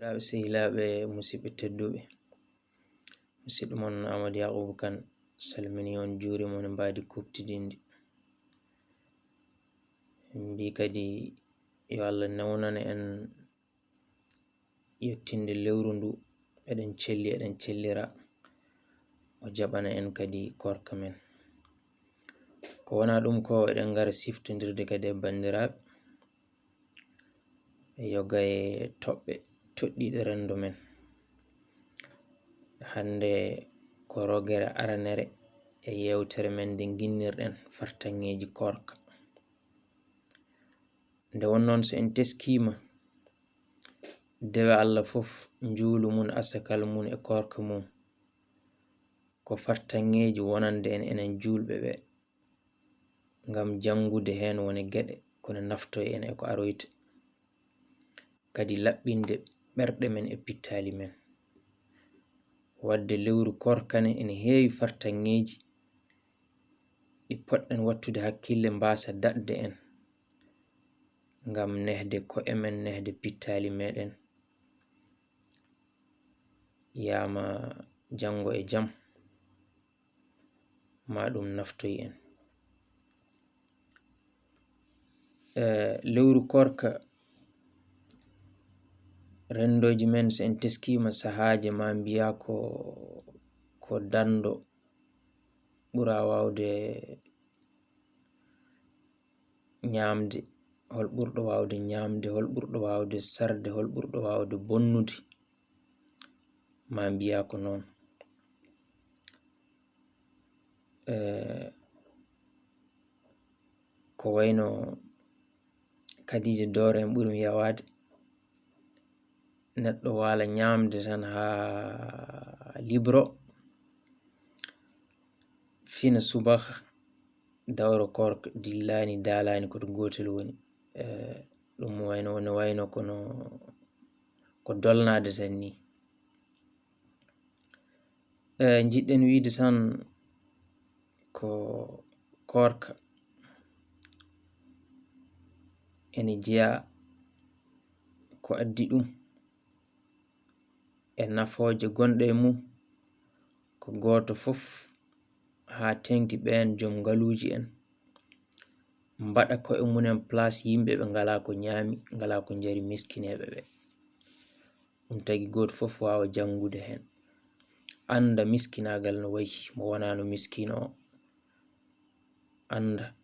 Laaɓe sehilaaɓe musidɓe tedduɓe, musidɗo mon Amadou Yakubu Kane salmini on, juurima on e mbaadi kuɓtidindi. En mbi kadi yo Allah newnana en yettinde lewru ndu, eɗen celli eɗen cellira, o jaɓana en kadi koorka men. Ko wona ɗum ko eɗen ngara siftodirde kadi e bandiraɓe e yoga e toɓɓe toɗɗiɗe rendo men. Hande ko rogere aranere e yewtere men nde ginnirɗen fartaŋŋeeji koorka. Nde wonnoon so en teskima, dewe Allah fof njuulu mun, asakal mun e koorka mum ko fartaŋŋeeji wonande en enen julɓe ɓe, ngam jangude hen woni geɗe kono naftoy en e ko aroyta, kadi laɓɓinde ɓerɗe men e pittali men. Wadde lewru koorkane ene heewi fartaŋŋeeji ɗi poɗɗen wattude hakkille mbasa daɗde en, ngam nehde ko'e men, nehde pittali meɗen, yama jango e jam ma ɗum naftoy en. Lewru koorka, rendoji men so en teskima sahaje ma mbiya ko dando ɓura wawde ñamde, hol ɓurɗo wawde ñamde, hol ɓurɗo wawde sarde, hol ɓurɗo wawde bonnude, ma mbiya ko noon. Ko wayno Kadija Dooro en ɓuri mi yawade, neɗɗo wala ñamde tan ha libro, fina subaka dawro koorka dillani dalani koto gotel woni. Ɗum ne wayno ko dolnade tan ni. Jiɗɗen wiide tan ko koorka ene jeeya ko addi ɗum e nafooje gonɗe e mum, ko goto fof ha tengti ɓen joom ngaluji en mbaɗa ko'e munen place yimɓe ɓe ngala ko ñaami, ngala ko jari, miskineɓe ɓe. Ɗum tagi goto fof wawa jangude hen, anda miskinagal no wayi, mo wonano miskino o anda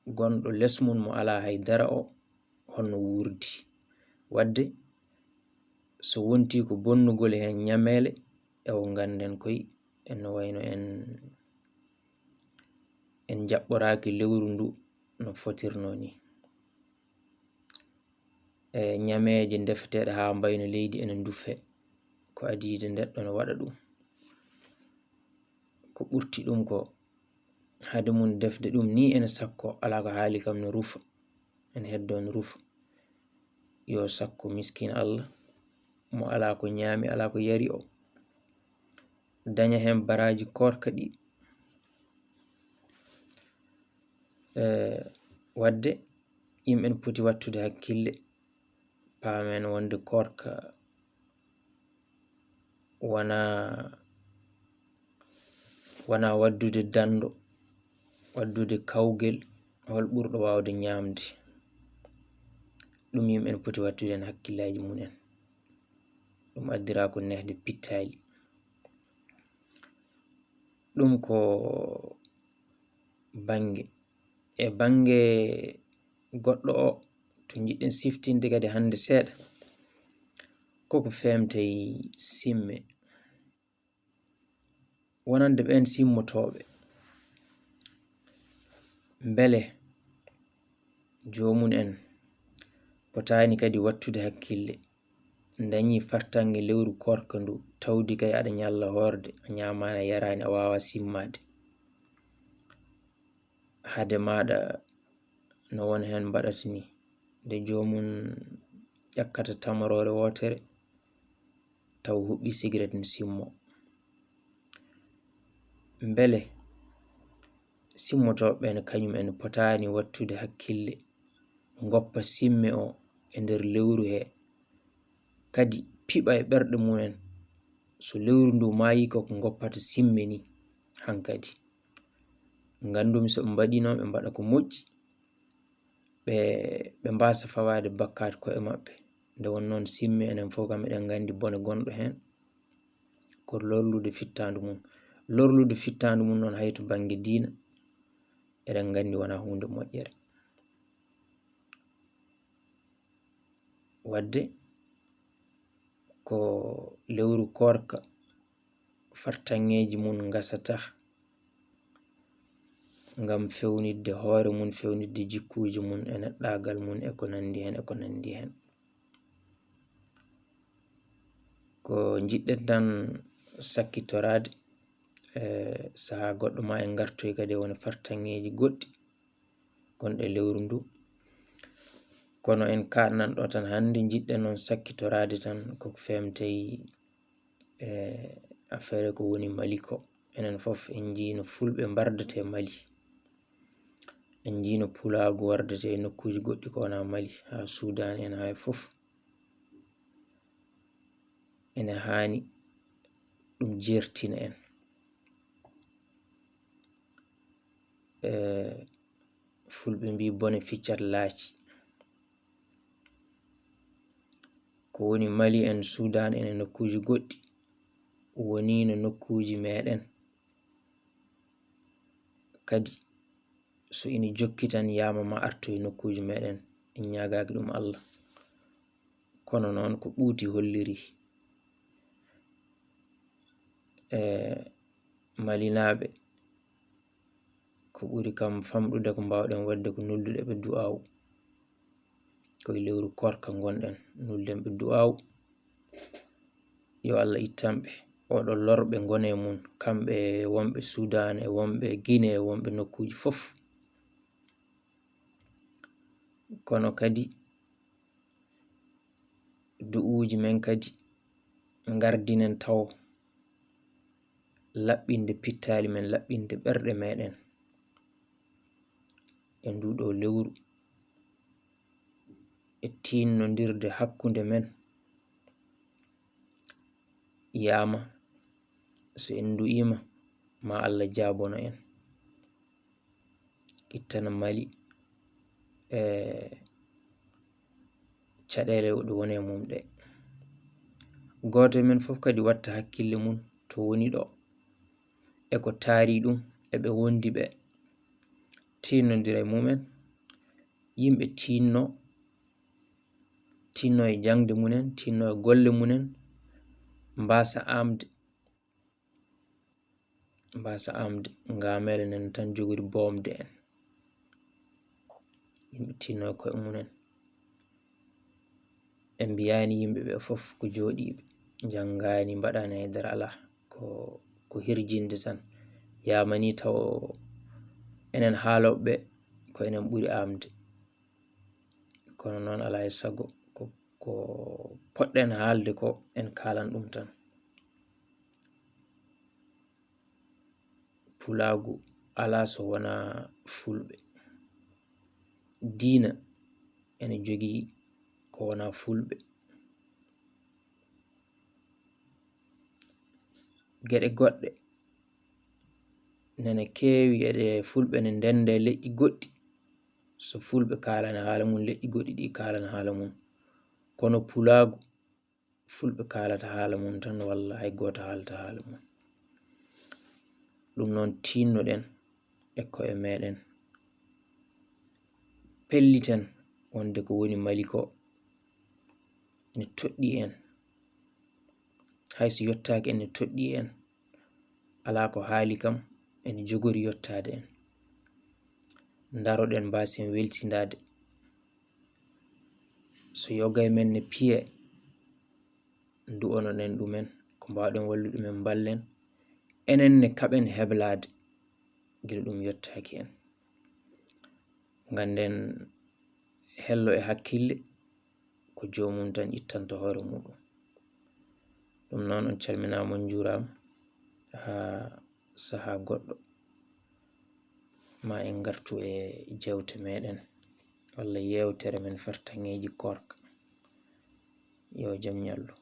gonɗo less mum mo ala haydara o holno wurdi. Wadde so wonti ko bonnugol hen ñamele, e o ganden koy no wayno en jaɓɓoraki lewru ndu no fotirno ni. Ñameje defeteɗe ha mbayno leydi ene dufe, ko adide neɗɗo no waɗa ɗum. Ko ɓurti ɗum ko hade mum defde ɗum ni ene sakko, ala ko haali kam no rufa, ene heddo no rufa. Yo sakko miskina Allah mo ala ko ñaami, ala ko yari o daña hen baraji koorka ɗi. Wadde yimɓe ne poti wattude hakkille, paamen wonde koorka wona waddude dando, waddude kawgel hol ɓurɗo wawde ñamde. Ɗum yimɓe ne poti wattude hen hakkillaji munen. Ɗum addira ko nehde pittali. ɗum ko bange goɗɗo o to jiɗɗen siftinde kadi hande seeɗa, koko femtay simme. Wonande ɓen simmotoɓe, beele jomum en potani kadi wattude hakkille, dañi fartange lewru koorka ndu, tawdi kay aɗa ñalla horde, a ñamani, a yarani, a wawa simmade. Hade maɗa no won hen mbaɗata ni, nde jomum ƴakkata tamarore wotere taw huɓɓi cigarette ne simmo. Beele simmotoɓe ɓene kañum en potani wattude hakkille, goppa simme o e nder lewru he, kadi piɓa e ɓerɗe mumen. So lewru ndu maayi ko goppata simmini hankadi. Ngandumi so ɓe mbaɗi noon ɓe mbaɗa ko moƴƴi, ɓe mbasa fawade bakkade ko'e maɓɓe. Nde wonnoon simmi enen fof kam eɗen gandi bone gonɗo hen ko lorlude fittandu mum. Lorlude fittandu mum noon hayto banggue diina eɗen gandi wona hunde moƴƴere. Wadde ko lewru koorka fartaŋŋeeji mum gasata ngam fewnidde hoore mum, fewnidde jikkuji mum e neɗɗagal mum e ko nandi hen e ko nandi hen. Ko jiɗɗen tan sakkitorade saha goɗɗo ma en gartoy kadi wona fartaŋŋeeji goɗɗi gonɗe lewru ndu. Kono en kalnan ɗo tan hande jiɗɗen noon sakkitorade tan ko femtay affaire ko woni Mali ko. Enen fof en jino fulɓe mbardate Mali, en jino pulagu wardate e nokkuji goɗɗi ko wona Mali, ha Sudan en ha fof. Ene hani ɗum jertina en. Fulɓe mbi bone ficcat laaci. Ko woni Mali en, Sudan en e nokkuji goɗɗi woni no nokkuji meɗen kadi so ina jokki tan yama ma artoy nokkuji meɗen en ñagaki ɗum Allah. Kono noon ko ɓuuti holliri Malinaɓe ko ɓuri kam famɗude ko mbawɗen wadde ko noddude ɓe du'awu. Koye lewru koorka gonɗen, nulden ɓe du'awu yo Allah ittanɓe oɗo lorɓe gone mum, kamɓe wonɓe Sudan e wonɓe Guinée e wonɓe nokkuji fof. Kono kadi du'uji men kadi gardinen taw laɓɓinde pittali men, laɓɓinde ɓerɗe meɗen e nduɗo lewru, e tinnodirde hakkude men yama so en du'ima ma Allah jabono en, ittana Mali caɗele ɗe woni e mum ɗe. Goto e men fof kadi watta hakkille mum to woni ɗo e ko taari ɗum e ɓe wondi ɓe, tinnodira e mumen, yimɓe tinno e jangde munen, tinno e golle munen, mbasa amde ngamele nen tan jogori bomde en. Yimɓe tinno e koye munen. En mbiyani yimɓeɓe fof ko joɗiɓe janngani mbaɗani haydara ala, ko hirjinde tan. Yamani taw enen haaloɓe ko enen ɓuri amde. Kono noon ala e sago ko poɗɗen haalde ko en kalan ɗum tan. Pulagu ala so wona fulɓe. Diina ene jogii ko wona fulɓe. Geɗe goɗɗe nene kewi eɗe fulɓe ne ndende leƴƴi goɗɗi. So fulɓe kalani haala mum, leƴƴi goɗɗi ɗi kalana haala mum. Kono pulagu fulɓe kalata haala mum tan, walla hay goto haalata haala mum. Ɗum noon tinnoɗen e ko'e meɗen, pelliten wonde ko woni Mali ko ne toɗɗi en, hayso yottaki ene toɗɗi en, ala ko haali kam ene jogori yottade en. Daroɗen mbasen weltindade, so yogay men ne piye du'onoɗen ɗumen, ko mbawɗen wallude ɗumen ballen, enen ne kaɓen heblade gila ɗum yottaki en. Ganden hello e hakkille ko jomum tan ittanto hoore muɗum. Ɗum noon on calminama, on jurama, ha saha goɗɗo ma en gartu e jewte meɗen walla yewtere men fartaŋŋeeji koorka. yo jam ñallu.